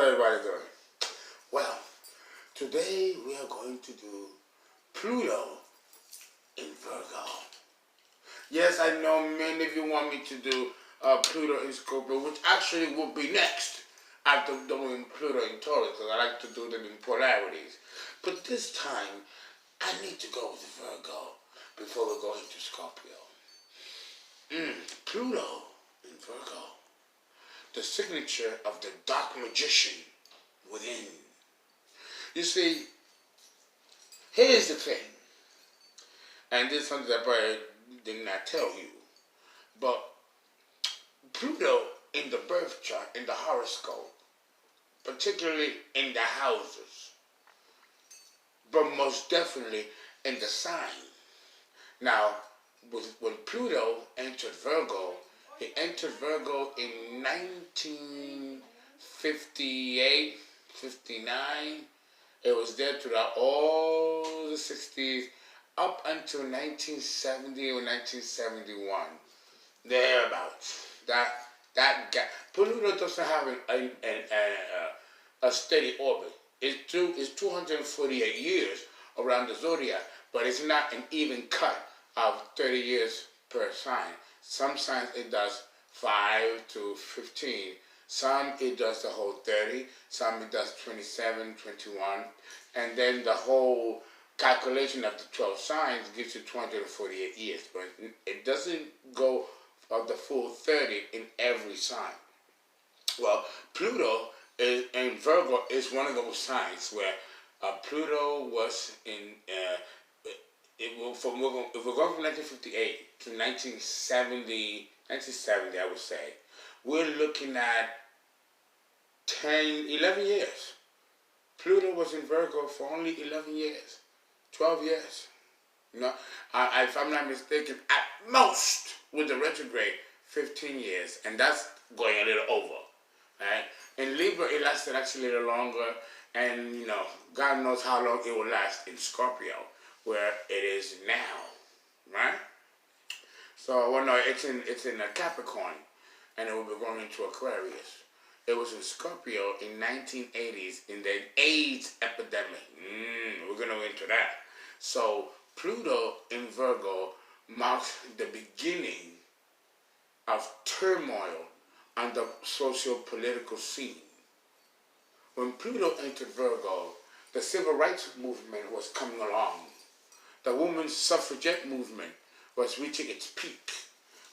everybody doing? Well, today we are going to do Pluto in Virgo. Yes, I know many of you want me to do Pluto in Scorpio, which actually will be next after doing Pluto in Taurus, because I like to do them in polarities. But this time, I need to go with Virgo before we go into Scorpio. Pluto in Virgo, the signature of the dark magician within. You see, here's the thing, and this is something that I probably did not tell you, but Pluto in the birth chart, in the horoscope, particularly in the houses, but most definitely in the sign. Now, when Pluto entered Virgo, he entered Virgo in 1958, 59. It was there throughout all the 60s, up until 1970 or 1971. Thereabouts. That gap. Pluto doesn't have a steady orbit. It's 248 years around the zodiac, but it's not an even cut of 30 years per sign. Some signs it does 5 to 15. Some it does the whole 30. Some it does 27, 21. And then the whole calculation of the 12 signs gives you 248 years. But it doesn't go of the full 30 in every sign. Well, Pluto in Virgo is one of those signs where Pluto was in... if we're going from 1958 to 1970, I would say, we're looking at 11 years. Pluto was in Virgo for only 11 years, 12 years. If I'm not mistaken, at most, with the retrograde, 15 years, and that's going a little over, right? In Libra, it lasted actually a little longer, and, God knows how long it will last in Scorpio, where it is now, right? So, well, no, it's in a Capricorn, and it will be going into Aquarius. It was in Scorpio in 1980s in the AIDS epidemic. We're going to go into that. So, Pluto in Virgo marks the beginning of turmoil on the socio-political scene. When Pluto entered Virgo, the civil rights movement was coming along. The women's suffragette movement was reaching its peak.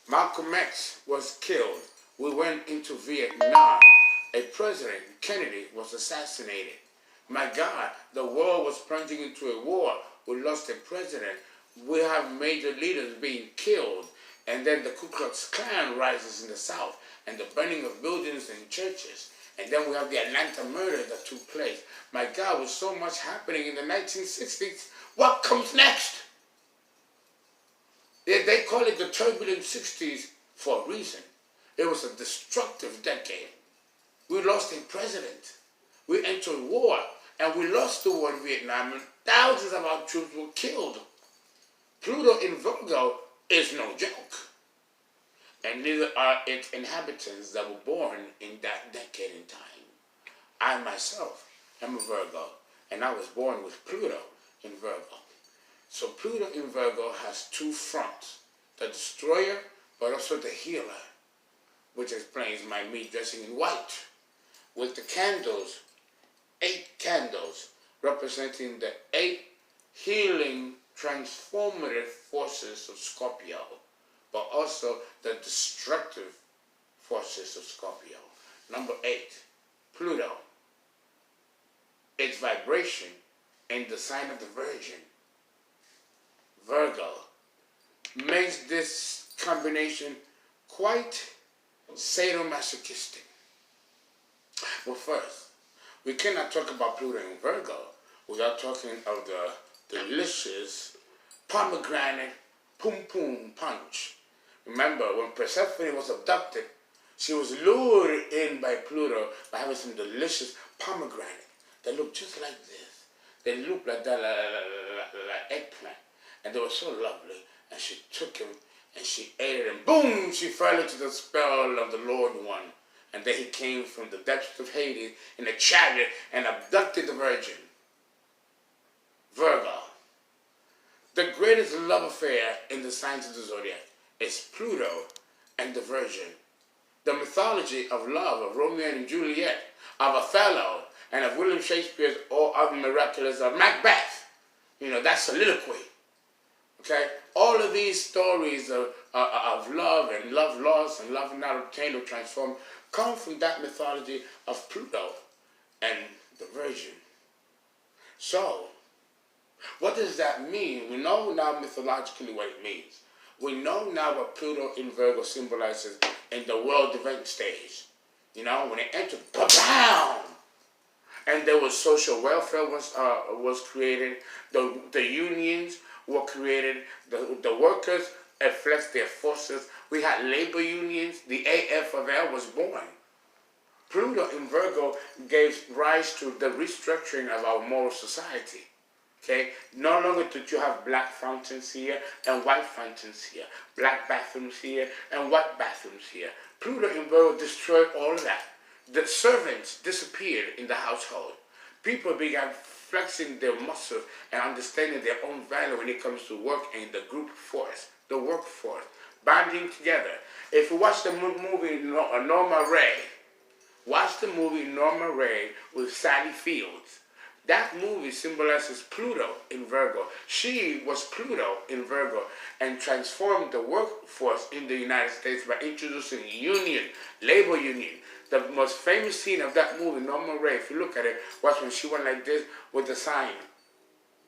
Malcolm X was killed. We went into Vietnam. A president, Kennedy, was assassinated. My God, the world was plunging into a war. We lost a president. We have major leaders being killed. And then the Ku Klux Klan rises in the South, and the burning of buildings and churches. And then we have the Atlanta murder that took place. My God, with so much happening in the 1960s, what comes next? They call it the turbulent 60s for a reason. It was a destructive decade. We lost a president. We entered war, and we lost the war in Vietnam, and thousands of our troops were killed. Pluto in Virgo is no joke. And neither are its inhabitants that were born in that decade in time. I myself am a Virgo, and I was born with Pluto in Virgo. So Pluto in Virgo has two fronts, the destroyer, but also the healer, which explains me dressing in white, with the candles, 8 candles, representing the 8 healing, transformative forces of Scorpio, but also the destructive forces of Scorpio. Number 8, Pluto. Its vibration in the sign of the Virgin, Virgo, makes this combination quite sadomasochistic. But first, we cannot talk about Pluto in Virgo without talking of the delicious pomegranate pum pum punch. Remember, when Persephone was abducted, she was lured in by Pluto by having some delicious pomegranate that looked just like this. They looked like that, like eggplant. And they were so lovely. And she took him and she ate it, and boom, she fell into the spell of the Lord One. And then he came from the depths of Hades in a chariot and abducted the virgin. Virgo. The greatest love affair in the signs of the zodiac is Pluto and the Virgin. The mythology of love of Romeo and Juliet, of Othello, and of William Shakespeare's All Other Miraculous of Macbeth. That's soliloquy. Okay? All of these stories of love and love lost and love not obtained or transformed come from that mythology of Pluto and the Virgin. So, what does that mean? We know now mythologically what it means. We know now what Pluto in Virgo symbolizes in the world event stage. When it entered, ba-bam! And there was social welfare was created. The unions were created. The workers flexed their forces. We had labor unions. The AFL was born. Pluto in Virgo gave rise to the restructuring of our moral society. Okay? No longer did you have black fountains here and white fountains here, black bathrooms here and white bathrooms here. Pluto in Virgo destroyed all of that. The servants disappeared in the household. People began flexing their muscles and understanding their own value when it comes to work and the group force, the workforce, bonding together. If you watch the movie Norma Ray, with Sally Fields. That movie symbolizes Pluto in Virgo. She was Pluto in Virgo and transformed the workforce in the United States by introducing labor union. The most famous scene of that movie, Norma Ray, if you look at it, was when she went like this with the sign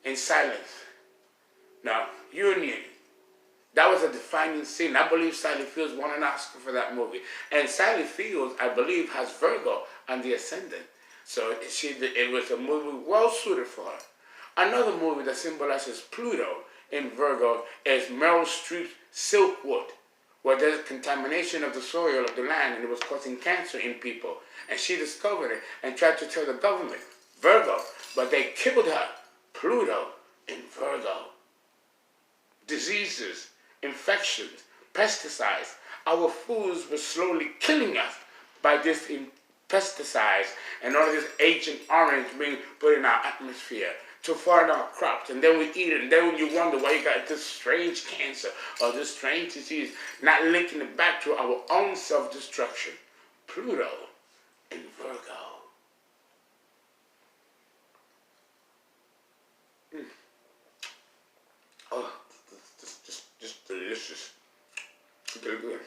in silence. Now, union. That was a defining scene. I believe Sally Fields won an Oscar for that movie. And Sally Fields, I believe, has Virgo on the ascendant. So it was a movie well suited for her. Another movie that symbolizes Pluto in Virgo is Meryl Streep's Silkwood, where there's contamination of the soil of the land and it was causing cancer in people. And she discovered it and tried to tell the government, Virgo, but they killed her. Pluto in Virgo. Diseases, infections, pesticides. Our foods were slowly killing us by this pesticides and all this Agent Orange being put in our atmosphere to foreign our crops, and then we eat it, and then you wonder why you got this strange cancer or this strange disease, not linking it back to our own self-destruction. Pluto in Virgo. Oh, just delicious. Good.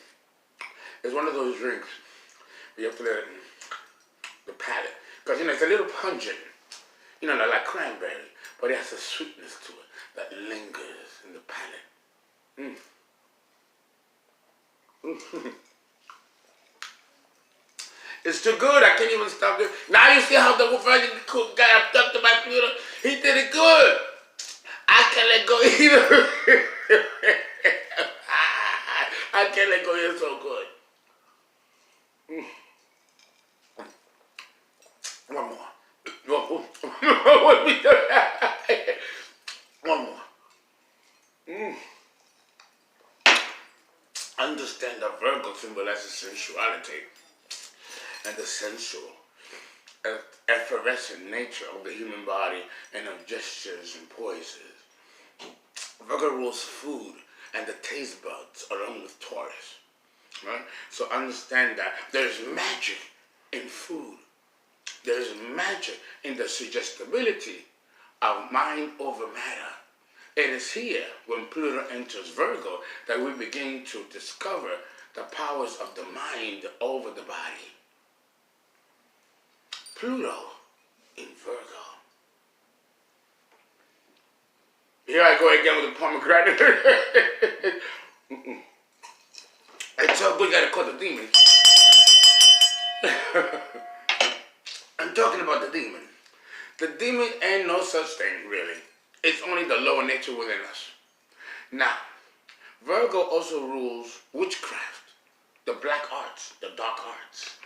It's one of those drinks you have to let it in the palate, because it's a little pungent, like cranberry, but it has a sweetness to it that lingers in the palate. It's too good. I can't even stop it. Now you see how the virgin guy abducted by Pluto. He did it good. I can't let go either. I can't let go. It's so good. One more. One more. Understand that Virgo symbolizes sensuality and the sensual, effervescent nature of the human body and of gestures and poises. Virgo rules food and the taste buds along with Taurus. Right? So understand that there's magic in food. There's magic in the suggestibility of mind over matter. It is here, when Pluto enters Virgo, that we begin to discover the powers of the mind over the body. Pluto in Virgo. Here I go again with the pomegranate. It's so good, gotta call the demon. I'm talking about the demon. The demon ain't no such thing, really. It's only the lower nature within us. Now, Virgo also rules witchcraft, the black arts, the dark arts,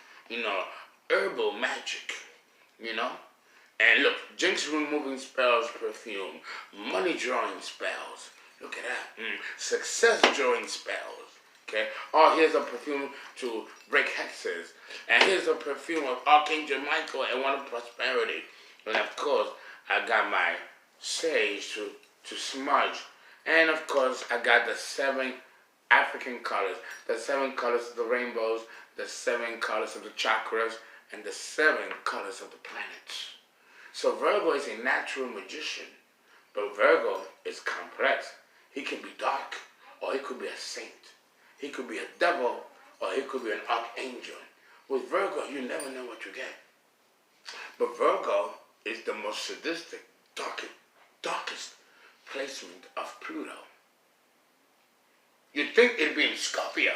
herbal magic, And look, jinx removing spells, perfume, money drawing spells. Look at that. Success drawing spells. Okay? Or here's a perfume to break hexes. And here's a perfume of Archangel Michael and one of prosperity. And of course, I got my sage to smudge. And of course, I got the 7 African colors, the 7 colors of the rainbows, the 7 colors of the chakras, and the 7 colors of the planets. So Virgo is a natural magician, but Virgo is complex. He can be dark, or he could be a saint. He could be a devil, or he could be an archangel. With Virgo, you never know what you get. But Virgo is the most sadistic, darkest placement of Pluto. You'd think it'd be in Scorpio.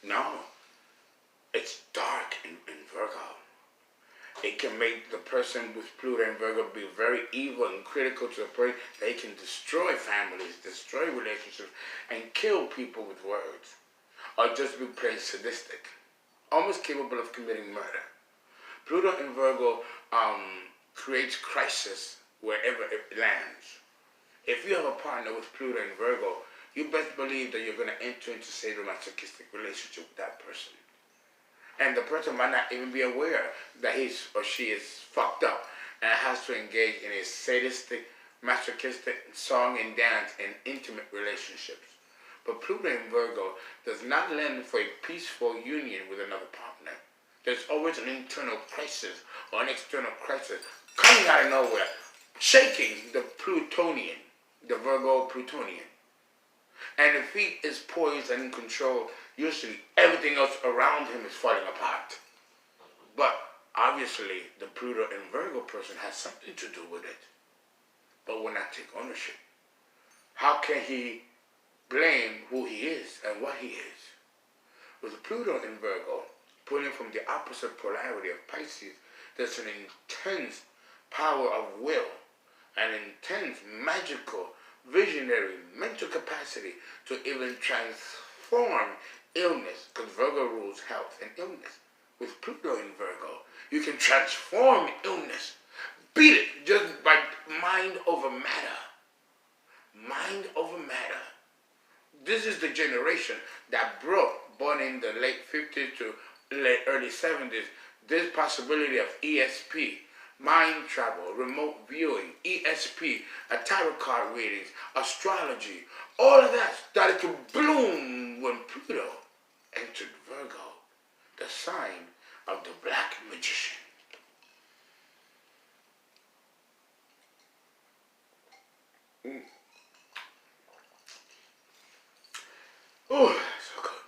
No, it's dark in Virgo. It can make the person with Pluto and Virgo be very evil and critical to the point that it can destroy families, destroy relationships, and kill people with words. Or just be plain sadistic, almost capable of committing murder. Pluto in Virgo creates crisis wherever it lands. If you have a partner with Pluto in Virgo, you best believe that you're going to enter into sadomasochistic relationship with that person. And the person might not even be aware that he or she is fucked up and has to engage in a sadistic, masochistic song and dance and intimate relationships. But Pluto in Virgo does not lend for a peaceful union with another partner. There's always an internal crisis or an external crisis coming out of nowhere, shaking the Plutonian, the Virgo Plutonian. And if he is poised and in control, usually everything else around him is falling apart. But obviously, the Pluto and Virgo person has something to do with it, but will not take ownership. How can he blame who he is and what he is? With Pluto in Virgo, pulling from the opposite polarity of Pisces, there's an intense power of will, an intense magical visionary mental capacity to even transform illness, because Virgo rules health and illness. With Pluto in Virgo, you can transform illness, beat it just by mind over matter. Mind over matter. This is the generation that broke, born in the late 50s to late early 70s, this possibility of ESP, mind travel, remote viewing, ESP, tarot card readings, astrology. All of that started to bloom when Pluto entered Virgo, the sign of the black magician. Oh, so good.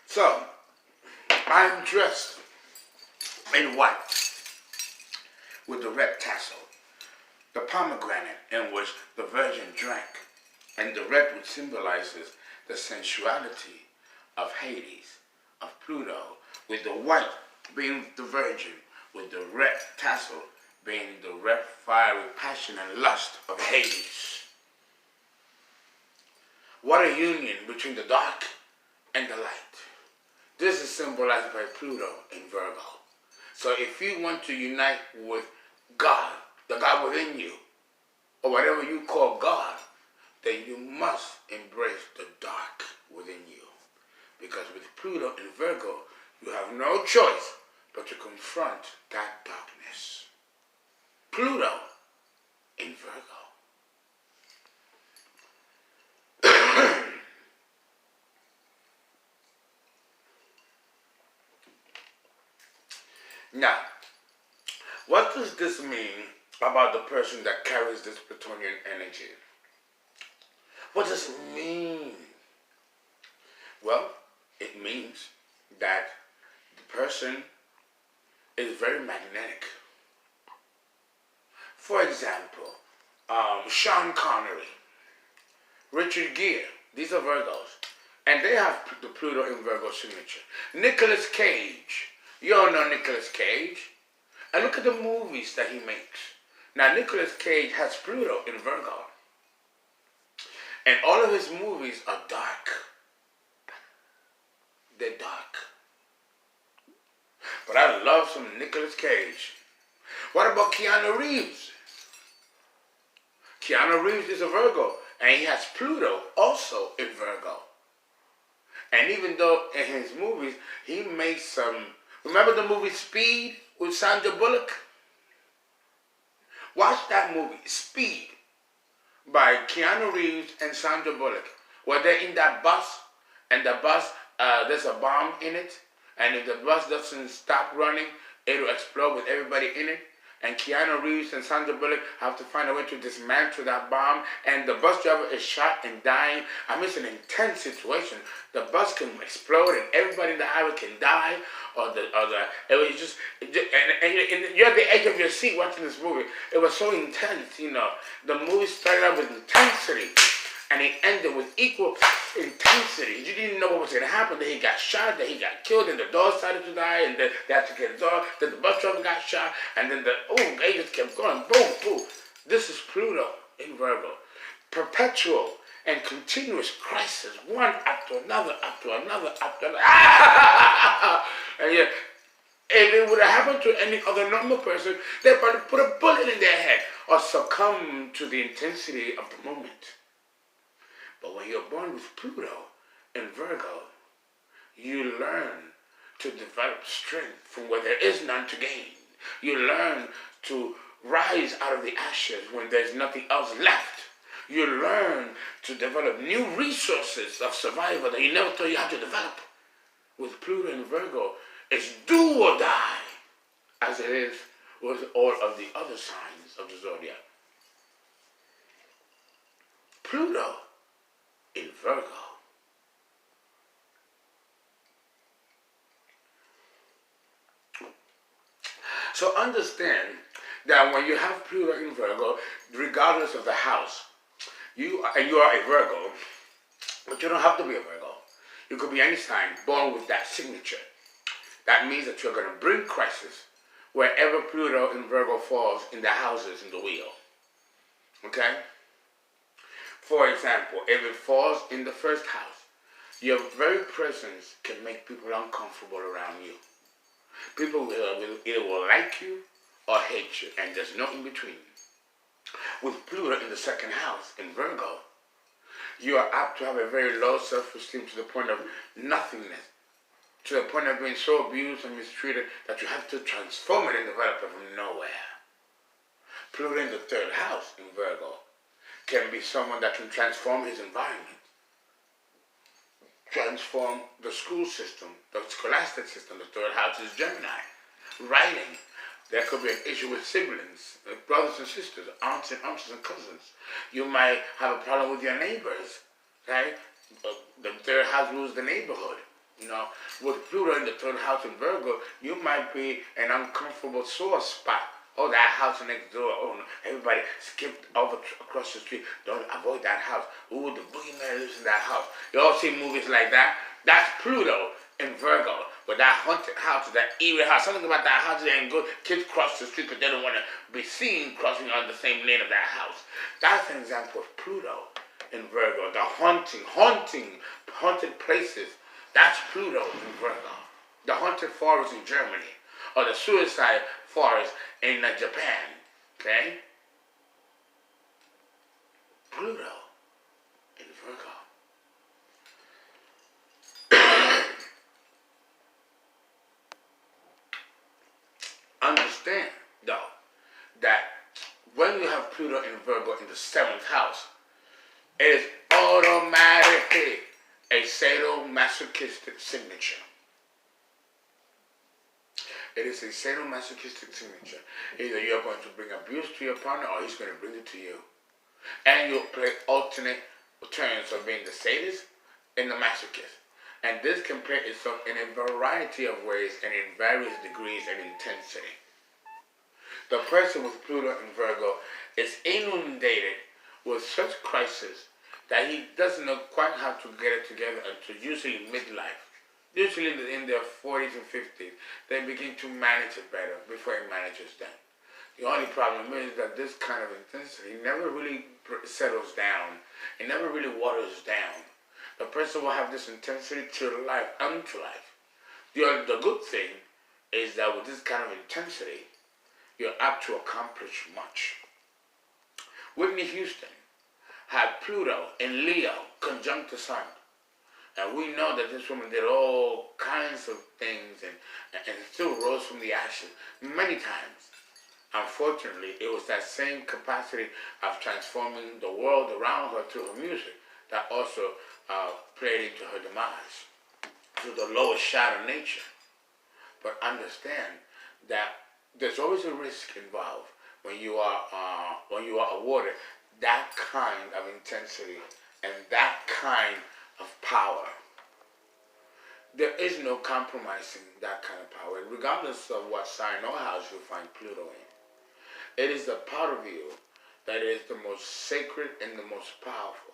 So, I'm dressed in white with the red tassel, the pomegranate in which the Virgin drank, and the red which symbolizes the sensuality of Hades, of Pluto, with the white being the Virgin, with the red tassel being the red fiery passion and lust of Hades. What a union between the dark and the light. This is symbolized by Pluto in Virgo. So if you want to unite with God, the God within you, or whatever you call God, then you must embrace the dark within you. Because with Pluto in Virgo, you have no choice but to confront that darkness. Pluto in Virgo. Now, what does this mean about the person that carries this Plutonian energy? What does it mean? Well, it means that the person is very magnetic. For example, Sean Connery, Richard Gere, these are Virgos, and they have the Pluto in Virgo signature. Nicolas Cage, you all know Nicolas Cage, and look at the movies that he makes. Now, Nicolas Cage has Pluto in Virgo, and all of his movies are dark. They're dark. But I love some Nicolas Cage. What about Keanu Reeves? Keanu Reeves is a Virgo, And he has Pluto also in Virgo. And even though in his movies, he makes some... Remember the movie Speed with Sandra Bullock? Watch that movie, Speed, by Keanu Reeves and Sandra Bullock, where they're in that bus, and the bus, there's a bomb in it, and if the bus doesn't stop running, it'll explode with everybody in it. And Keanu Reeves and Sandra Bullock have to find a way to dismantle that bomb, and the bus driver is shot and dying. I mean, it's an intense situation. The bus can explode, and everybody in the highway can die, it was just, and you're at the edge of your seat watching this movie. It was so intense, you know. The movie started out with intensity, and it ended with equal intensity. You didn't know what was going to happen. Then he got shot, then he got killed, and the dog started to die, and then they had to get the dog, then the bus driver got shot, and then they just kept going, boom, boom. This is Pluto in Virgo. Perpetual and continuous crisis, one after another, after another, after another. And yet, if it would have happened to any other normal person, they'd probably put a bullet in their head or succumb to the intensity of the moment. But when you're born with Pluto in Virgo, you learn to develop strength from where there is none to gain. You learn to rise out of the ashes when there's nothing else left. You learn to develop new resources of survival that you never thought you had to develop. With Pluto in Virgo, it's do or die, as it is with all of the other signs of the zodiac. Pluto in Virgo. So understand that when you have Pluto in Virgo, regardless of the house, you are a Virgo, but you don't have to be a Virgo. You could be any sign born with that signature. That means that you're going to bring crisis wherever Pluto in Virgo falls in the houses in the wheel. Okay? For example, if it falls in the first house, your very presence can make people uncomfortable around you. People will like you or hate you, and there's no in between. With Pluto in the second house in Virgo, you are apt to have a very low self-esteem to the point of nothingness, to the point of being so abused and mistreated that you have to transform it and develop it from nowhere. Pluto in the third house in Virgo can be someone that can transform his environment, transform the school system, the scholastic system. The third house is Gemini. Writing. There could be an issue with siblings, brothers and sisters, aunts and uncles and cousins. You might have a problem with your neighbors, okay? The third house rules the neighborhood. You know, with Pluto in the third house in Virgo, you might be an uncomfortable sore spot. Oh, that house next door. Oh, no. Everybody skipped over across the street. Don't avoid that house. Ooh, the boogeyman lives in that house. You all see movies like that? That's Pluto in Virgo. But that haunted house, that eerie house, something about that house ain't good. Kids cross the street because they don't want to be seen crossing on the same lane of that house. That's an example of Pluto in Virgo. The haunted places. That's Pluto in Virgo. The haunted forest in Germany. Or the suicide forest in Japan. Okay? Pluto in Virgo. Understand, though, that when you have Pluto in Virgo in the 7th house, it is automatically a sadomasochistic signature. It is a sadomasochistic signature. Either you're going to bring abuse to your partner or he's going to bring it to you. And you'll play alternate turns of being the sadist and the masochist. And this can play itself in a variety of ways and in various degrees and intensity. The person with Pluto in Virgo is inundated with such crisis that he doesn't know quite how to get it together until usually midlife. Usually in their 40s and 50s, they begin to manage it better before it manages them. The only problem is that this kind of intensity never really settles down. It never really waters down. The person will have this intensity till life, unto life. The good thing is that with this kind of intensity, you're apt to accomplish much. Whitney Houston had Pluto in Leo conjunct the sun. And we know that this woman did all kinds of things and still rose from the ashes many times. Unfortunately, it was that same capacity of transforming the world around her through her music that also played into her demise, through the lowest shadow of nature. But understand that there's always a risk involved when you are awarded that kind of intensity and that kind of power. There is no compromising that kind of power, regardless of what sign or house you find Pluto in. It is the part of you that is the most sacred and the most powerful.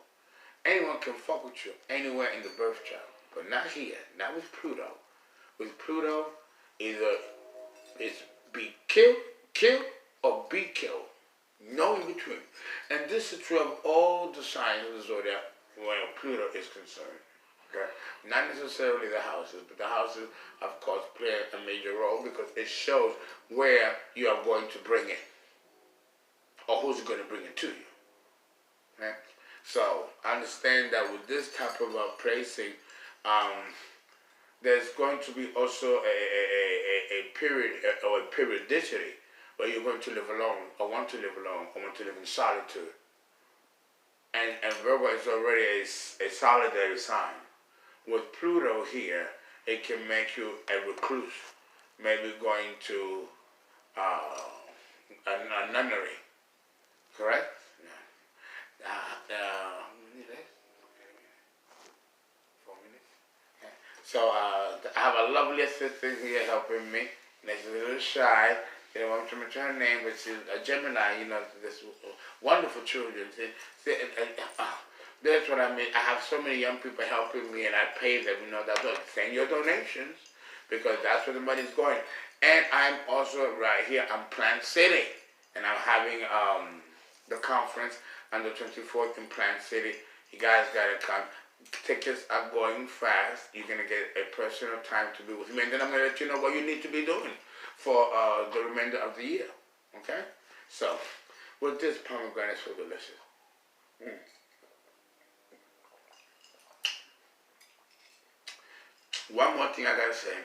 Anyone can fuck with you anywhere in the birth chart, but not here, not with Pluto. With Pluto, either it's be killed, or be killed. No in between. And this is true of all the signs of the zodiac when Pluto is concerned. Okay? Not necessarily the houses, but the houses, of course, play a major role because it shows where you are going to bring it, or who's going to bring it to you. Okay? So understand that with this type of placing, there's going to be also a period or a periodicity where you're going to live alone, or want to live alone, or want to live in solitude. And Virgo is already a solitary sign. With Pluto here, it can make you a recluse, maybe going to a nunnery, correct? So I have a lovely assistant here helping me. And she's a little shy. You know, I'm trying to mention her name, but she's a Gemini. You know, this wonderful children. That's what I mean. I have so many young people helping me, and I pay them. You know, that's what, send your donations because that's where the money's going. And I'm also right here. I'm Plant City, and I'm having the conference on the 24th in Plant City. You guys gotta come. Tickets are going fast. You're gonna get a personal time to be with me, and then I'm gonna let you know what you need to be doing for the remainder of the year. Okay? So, with this pomegranate, so delicious. One more thing I gotta say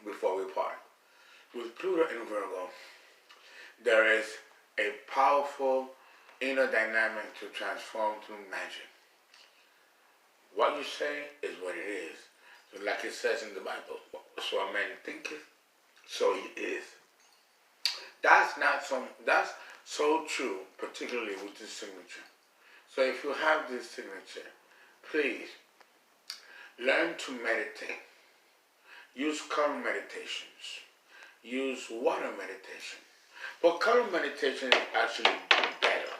before we part. With Pluto and Virgo, there is a powerful inner dynamic to transform through magic. What you say is what it is. So like it says in the Bible, so a man thinketh, so he is. That's so true, particularly with this signature. So if you have this signature, please learn to meditate. Use color meditations. Use water meditation. But color meditation is actually better.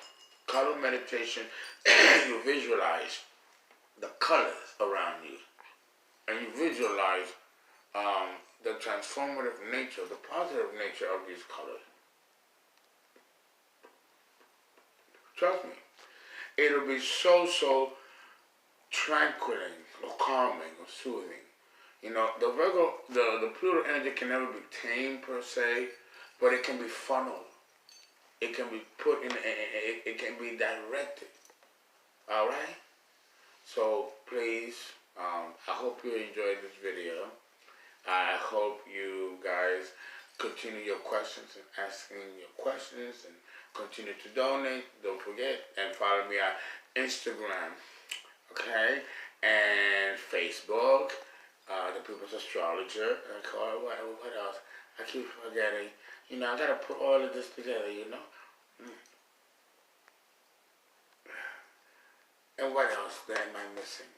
Color meditation, you visualize the colors around you, and you visualize the transformative nature, the positive nature of these colors. Trust me, it'll be so tranquiling or calming or soothing. You know, the Virgo, the Pluto energy can never be tamed per se, but it can be funneled. It can be put in, it can be directed. All right? So please, I hope you enjoyed this video. I hope you guys continue your questions and asking your questions and continue to donate. Don't forget, and follow me on Instagram, okay, and Facebook, The People's Astrologer, and what else? I keep forgetting. You know, I gotta put all of this together, you know. And what else am I missing?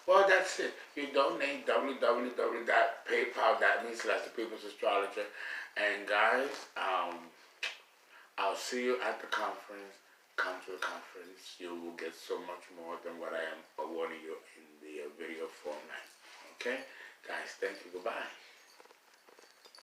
Well, that's it. You donate www.paypal.me/thepeoplesastrologer. And guys, I'll see you at the conference. Come to the conference. You will get so much more than what I am awarding you in the video format. Okay? Guys, thank you. Goodbye.